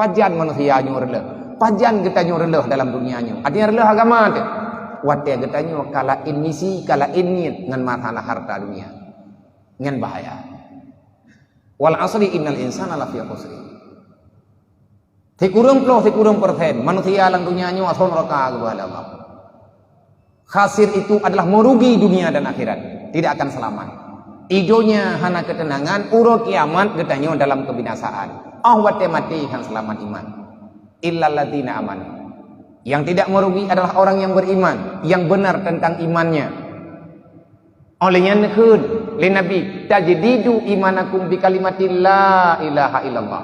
Pajan manusia nyu releh. Pajan kita nyu releh dalam dunia nyu. Artinya releh agama tu. Wate kita nyu kala in misi kala in niat ngan matana harta dunia. Ngan bahaya. Wal asri innal insana lafi khusr. Tikurung puluh, tikurung persen manusia dalam dunia nyu ason raka kepada Allah. Khasir itu adalah merugi dunia dan akhirat, tidak akan selamat. Idonya hana ketenangan, uro kiamat getanyo dalam kebinasaan. Wate mati yang selamat iman. Illal ladzina amanu. Yang tidak merugi adalah orang yang beriman, yang benar tentang imannya. Olehnya nekeun li Nabi, tajdidu imanakum bi kalimatil la ilaha illallah.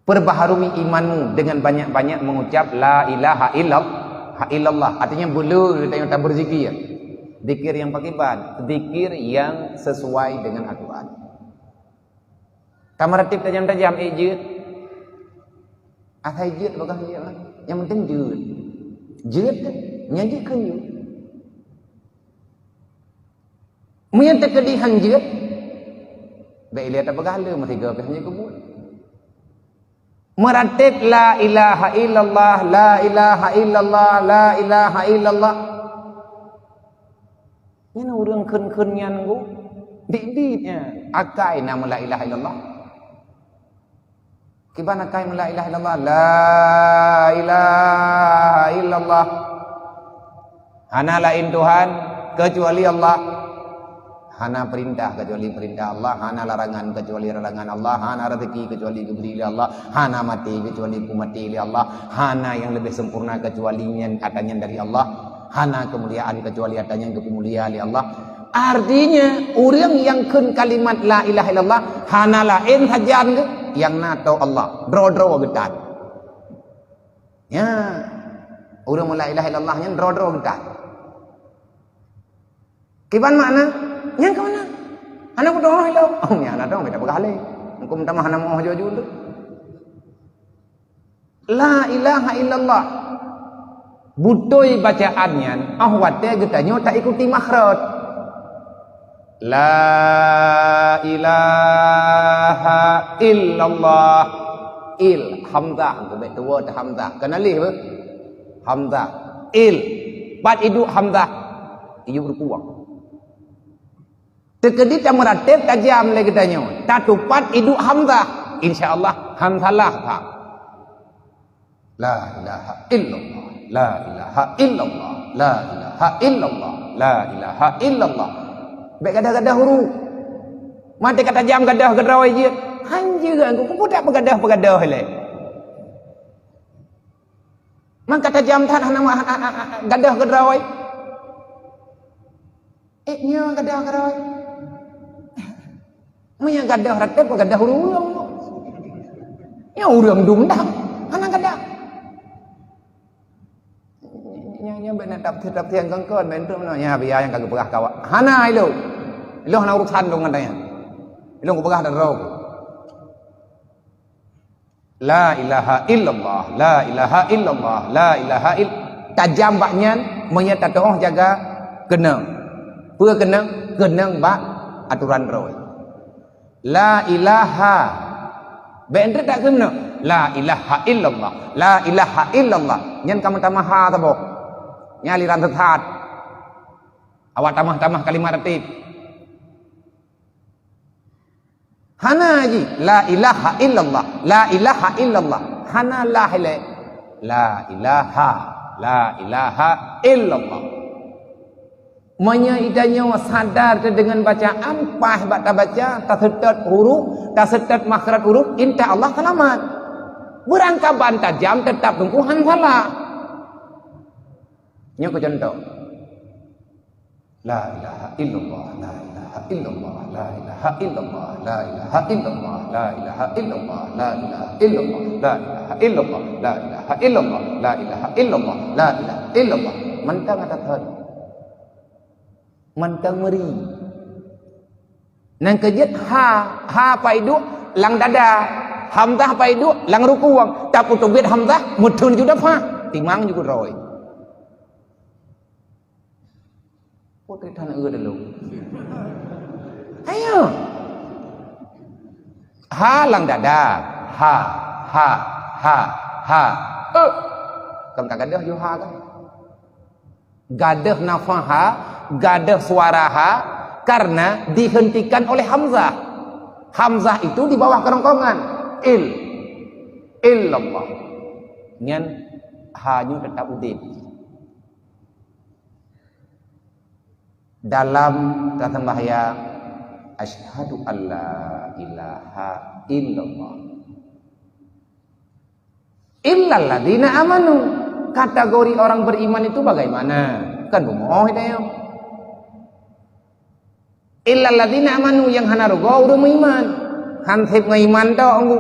Perbaharui imanmu dengan banyak-banyak mengucap la ilaha illallah. Artinya bulu kita tak berzikir. Zikir yang pakiban, zikir yang sesuai dengan aturan. Kamaratib tajam-tajam ejut. Athai jut bakal dia lah. Yang penting jut. Jut nyanyi kan jut. Mun terkedihan jut. Baik lihat apa gahala matiga hanya kebun. Meratib la ilaha illallah, la ilaha illallah, la ilaha illallah. Ini orang kun nyan go. Dik-diknya akai nama la ilaha illallah. Kibana akai la ilaha illallah, la ilaha illallah. Hana lain Tuhan kecuali Allah. Hana perintah kecuali perintah Allah, hana larangan kecuali larangan Allah, hana rezeki kecuali diberi oleh Allah, hana mati kecuali mati oleh Allah, hana yang lebih sempurna kecuali yang adanya dari Allah, hana kemuliaan kecuali adanya kemuliaan oleh Allah. Artinya orang yang kun kalimat la ilaha illallah hana lain hajan yang nato Allah, dro-dro getat. Ya, orang la ilaha illallah yang dro-dro getat. Kiban makna? Yang ke mana? Anak ku doa hilau. Ya anak doa beda berkali. Engkau minta mahana mau jauh dulu. La ilaha illallah. Butoi bacaannya, ahwatnya getanya tak ikuti makhraj. La ilaha illallah. Hamzah, engkau betul word hamzah. Kenali apa? Hamzah. Bat itu hamzah. Ia berkuang. Tekedi tameratib tajam lagi tanya. Tatupat hidup hamzah. InsyaAllah hamzalah pak. La ilaha illallah. La ilaha illallah. La ilaha illallah. La ilaha illallah. Baik gadah-gadah huruf. Mati kata jam gadah-gadah je. Hanjir aku pun tak bergadah-bergadah le. Man kata jam tan nama gadah-gadah. Nya gadah-gadah. Maya gadah ratib gadah urang. Ya urang dumdang. Ana gadah. Nya benar tap tiang kangkon ben tu nya biaya yang kagak pegah kawak. Hana ilo. Ilo hana urusan dong katanya. Ilo ku pegah dan rau. La ilaha illallah, la ilaha illallah, la ilaha ill. Tajam baknya maya tatoh jaga kenang. Pua kenang bak aturan rau. La ilaha bener tak kena la ilaha illallah la ilaha illallah nyen kamu tamah tabok nyaliran tethat awak tamah kalimat ratib hana ji la ilaha illallah la ilaha illallah hana la ilaha illallah. Manya idanya sadar dengan bacaan pah baca tak setet huruf tak setet makhraj huruf inta Allah selamat. Berangkaban tajam tetap tungkuhan salah. Nya ko contoh. La ilaha illallah, la ilaha illallah, la ilaha illallah, la ilaha illallah, la ilaha illallah, la ilaha illallah, la ilaha illallah, la ilaha illallah, la ilaha illallah, la ilaha illallah. Mentang ada thon. Mentang meri. Nang kejet ha paidu lang dada. Hamzah paidu lang rukuang. Tak putu bet hamzah mudun juga pa. Timang juga rồi. Putih tanah dulu. Ayo. Ha lang dada, ha ha ha ha kan tak gadah yo ha kan gadah nafah ha gadah suara ha karena dihentikan oleh hamzah. Hamzah itu di bawah kerongkongan illallah ngan hanya tetap udin dalam kata bahaya asyhadu alla ilaha illallah illalladzina amanu. Kategori orang beriman itu bagaimana? Kan bohong itu ya. Illalladzina amanu yang hana rugo urang beriman. Hansip ngaiman tau anggu.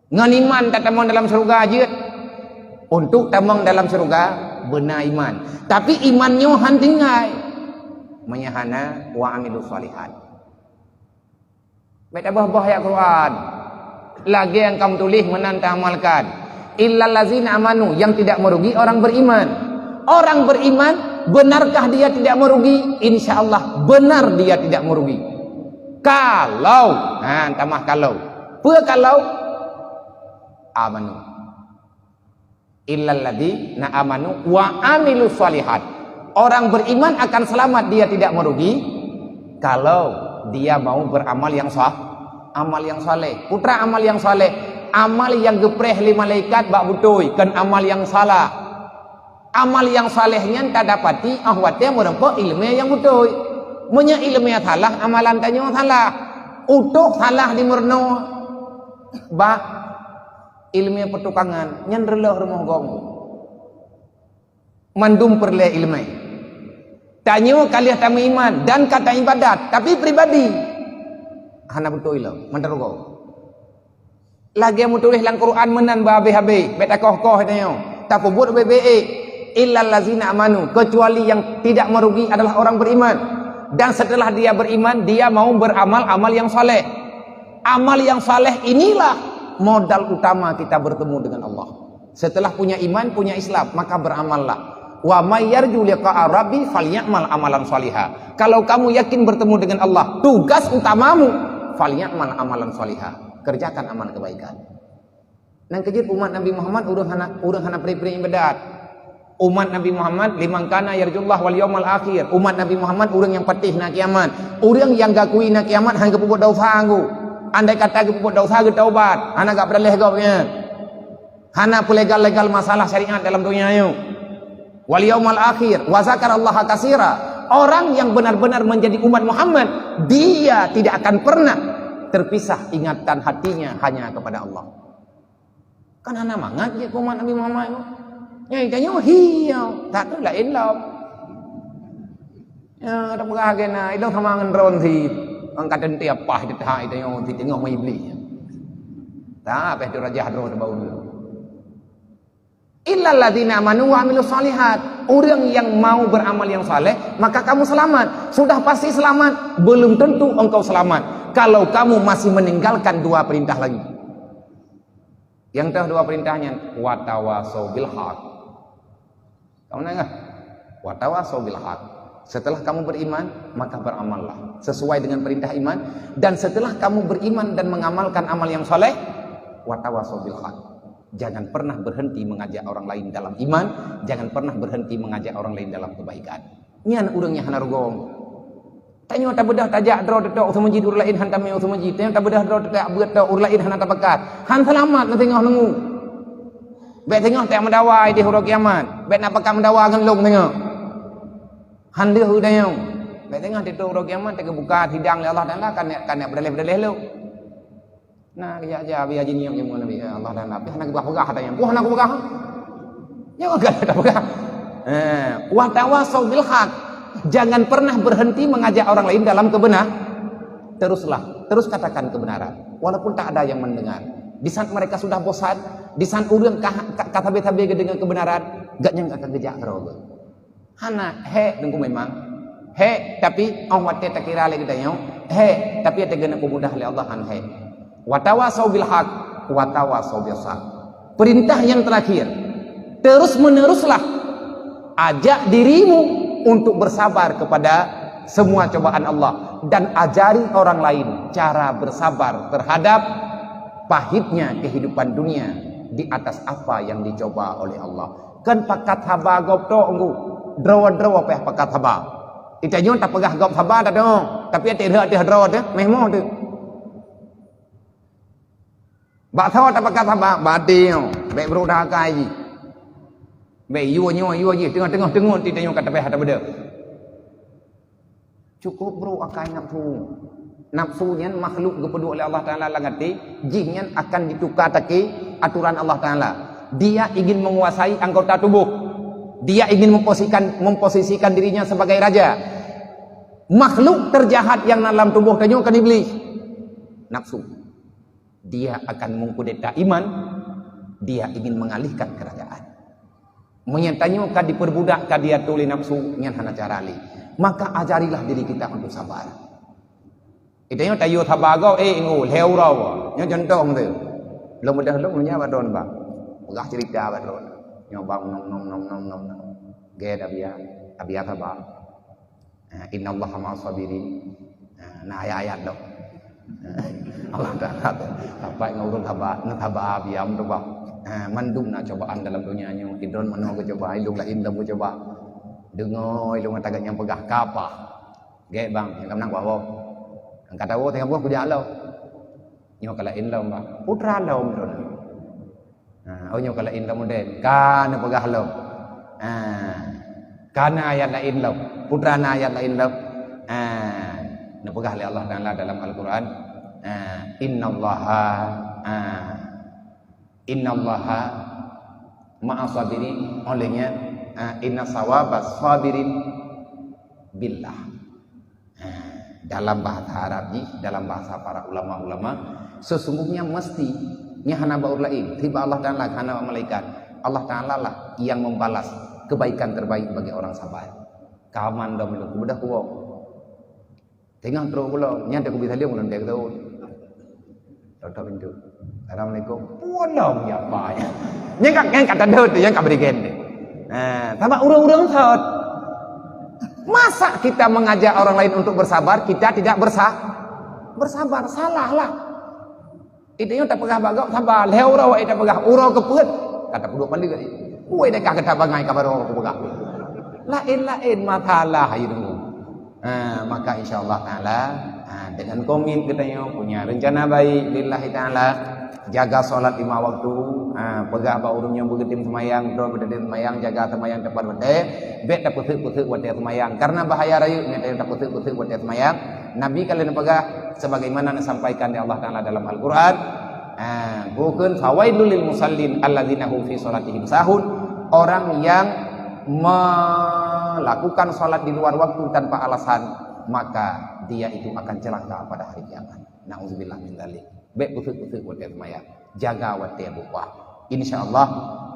Nganiman tak tamang dalam surga aja. Untuk tamang dalam surga benar iman. Tapi imannya han tinggal. Menyahana wa amilus shalihat. Baca bah ayat Quran. Lagi yang kamu tulis menantang amalkan. Illallazina amanu yang tidak merugi orang beriman. Orang beriman benarkah dia tidak merugi? Insyaallah benar dia tidak merugi. Kalau, tambah kalau. Kalau amanu. Illalladzina amanu wa amilus shalihat. Orang beriman akan selamat, dia tidak merugi kalau dia mau beramal yang sah, amal yang saleh. Putra amal yang saleh. Amal yang gepreh li malaikat bak butoi kan amal yang salah. Amal yang salehnya tak dapati ahwatnya merempak ilmu yang butoi. Munya ilmu yang salah amalan tanya salah. Utuh salah di murno bak ilmu pertukangan nyan relah rumah gong. Mandum perle ilmu. Tanya kalian tamu iman dan kata ibadat tapi pribadi. Hana butoi lah menderugo. Lagi yang tulis dalam Quran menan babe-habe beta koh-koh tanya tapi buat BBE illallazina amanu kecuali yang tidak merugi adalah orang beriman dan setelah dia beriman dia mau beramal amal yang saleh. Amal yang saleh inilah modal utama kita bertemu dengan Allah. Setelah punya iman, punya Islam, maka beramallah. Wa may yarju liqa'a rabbi falyamal amalan salihah. Kalau kamu yakin bertemu dengan Allah, tugas utamamu falyamal amalan salihah. Kerjakan amal kebaikan. Nang kejut umat Nabi Muhammad urang hana pri-pri ibadat. Umat Nabi Muhammad liman kana yarjullah wal yaumal akhir. Umat Nabi Muhammad urang yang patih na kiamat. Urang yang gakui na kiamat hang kepuput dosa anggu. Andai kata kepuput dosa ge taubat, hana gak berleh gopnya. Hana legal-legal masalah syariat dalam dunia yu. Wal yaumal akhir wa zakarallaha katsira. Orang yang benar-benar menjadi umat Muhammad, dia tidak akan pernah terpisah ingatan hatinya hanya kepada Allah. Kan hana mangat je umat Nabi Muhammad tu. Nyai tanya hiau, tak tu lain lah. Ya, tak berah kena, itu sama dengan ron si angkatan tiap pah di tahai tanya di tengah mai beli. Tak apa itu raja hadro bau dulu. Illalladzina amanu wa amilus shalihat. Orang yang mau beramal yang saleh, maka kamu selamat. Sudah pasti selamat, belum tentu engkau selamat kalau kamu masih meninggalkan dua perintah lagi. Yang dua perintahnya watawasau bil haq. Kamu nengah watawasau bil haq. Setelah kamu beriman, maka beramallah sesuai dengan perintah iman. Dan setelah kamu beriman dan mengamalkan amal yang saleh, watawasau bil haq. Jangan pernah berhenti mengajak orang lain dalam iman, jangan pernah berhenti mengajak orang lain dalam kebaikan. Nyan urangnya hana rugong. Tanya tak bedah tajak dro tok usah masjid urlain han tamai usah masjid. Tanya tak bedah dro tak beut tok urlain han tabakat. Han selamat na tengah nengu. Baik tengah tak mendawai di huruf kiamat. Baik nak pakam mendawa ngan long tengah. Han dia hu dayang. Baik tengah di huruf kiamat tak buka hidang oleh Allah Taala kan berdeleh-berdeleh lu. Nah, ya aja bi haji niam yang Nabi Allah Taala. Tapi han begah tanya. Wah nak begah. Ya enggak ada begah. Wa tawasau bil haq. Jangan pernah berhenti mengajak orang lain dalam kebenaran. Terus katakan kebenaran walaupun tak ada yang mendengar. Di saat mereka sudah bosan, di saat urang kata betabe dengan kebenaran, gak nyangka akan gejak terus. Hana dengku memang tapi awat tak kira lagi tanya. Tapi tak guna mudah oleh Allah han watawasau bil haq watawasau bis sabr. Perintah yang terakhir, terus meneruslah ajak dirimu untuk bersabar kepada semua cobaan Allah dan ajari orang lain cara bersabar terhadap pahitnya kehidupan dunia di atas apa yang dicoba oleh Allah. Kan pakat haba gop to enggu draw apa pakat haba. Ita nyon tak pegah gop haba dah dong. Tapi ate draw dah mehmoh tu. Bak thaw tak pakat haba badeo. Baik berudah kai. Baik yo je tengah-tengah tengun ita nyon kata peh ada benda. Cukup bro akai nafsu. Nafsunya makhluk kepedu oleh Allah Ta'ala langati, jinnya akan ditukar taki aturan Allah Ta'ala. Dia ingin menguasai anggota tubuh. Dia ingin memposisikan dirinya sebagai raja. Makhluk terjahat yang dalam tubuh tanya kan iblis. Nafsu. Dia akan mengkudeta iman. Dia ingin mengalihkan kerajaan. Menyantanya kan diperbudak kan dia tuli nafsu nyan hana cara li. Maka ajarilah diri kita untuk sabar. Kita yang tayu thabago ingu leu raw yang contoh tu. Belum dah lu nya badon ba. Pegah cerita badon. Nyobang nom. Ge abia thaba. Innallaha ma'as sabirin. Nah ayat dok. Allah Taala apa ngurun thaba biam tu ba. Mandum na cobaan dalam dunia nya idron mano ke coba ilung lain dah coba. Dengoy lu ngatakan yang pegah kapah. Ge bang yang kamnang bawa. Kata wo tengah buah kuja lo. Nyo kala in lo mbak. Putra lo mron. Nyo kala in lo moden. Kana pegah lo. Kana ayat lain lo. Putra na ayat lain lo. Na pegah oleh Allah Taala dalam Al-Qur'an. Innallaha ma'as sabirin. Olehnya inna sawabas sabirin billah. Dalam bahasa Arab dalam bahasa para ulama-ulama sesungguhnya mesti nyahana baur lain tiba Allah Taala kana malaikat Allah Taala lah yang membalas kebaikan terbaik bagi orang sabar. Kaman dah melu budak kuwo. Tengah terus pula nyanda ku bisa dia mulai dia tahu. Tutup pintu. Assalamualaikum. Pulang ya apa ya. Yang kata dia tu yang kaberigen. Tambah urang-urang saat. Masa kita mengajak orang lain untuk bersabar, kita tidak bersabar, salah lah. Itu yang tak pegah bagau sabar, leu rawa itu pegah urau keput. Kata penduduk pandai ke, "Woi dekat kata bangai kabar orang pegah." Lain masalah itu. Maka insyaallah taala dengan komit kita yang punya rencana baik lillahi taala, jaga solat 5 waktu, pegah ba urungnya begetim semayang, do begetim semayang, jaga semayang tepat bete, bet tak pusuk-pusuk buat semayang. Karena bahaya rayu nya tak pusuk-pusuk buat semayang. Nabi kalian pegah sebagaimana disampaikan oleh Allah Taala dalam Al-Qur'an, bukan fawailul lil musallin alladzina hum fi salatihim sahun, orang yang melakukan salat di luar waktu tanpa alasan, maka dia itu akan celaka pada hari kiamat. Nauzubillah min dzalik. Baik pusuk-pusuk buat semayang, jaga waktu buka. Insyaallah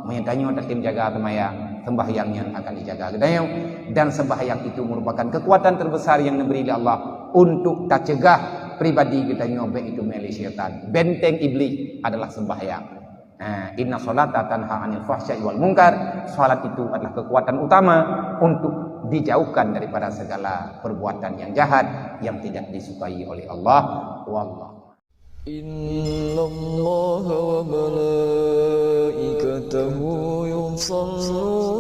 menyantanya takim jaga semayang, sembahyangnya akan dijaga gedayung, dan sembahyang itu merupakan kekuatan terbesar yang diberi oleh Allah untuk tak cegah pribadi kita nyoba itu meli syaitan. Benteng iblis adalah sembahyang. Inna sholata tanha 'anil fahsya'i wal munkar. Salat itu adalah kekuatan utama untuk dijauhkan daripada segala perbuatan yang jahat yang tidak disukai oleh Allah. Wallah. Innallaha wa malaikatahu yusholluna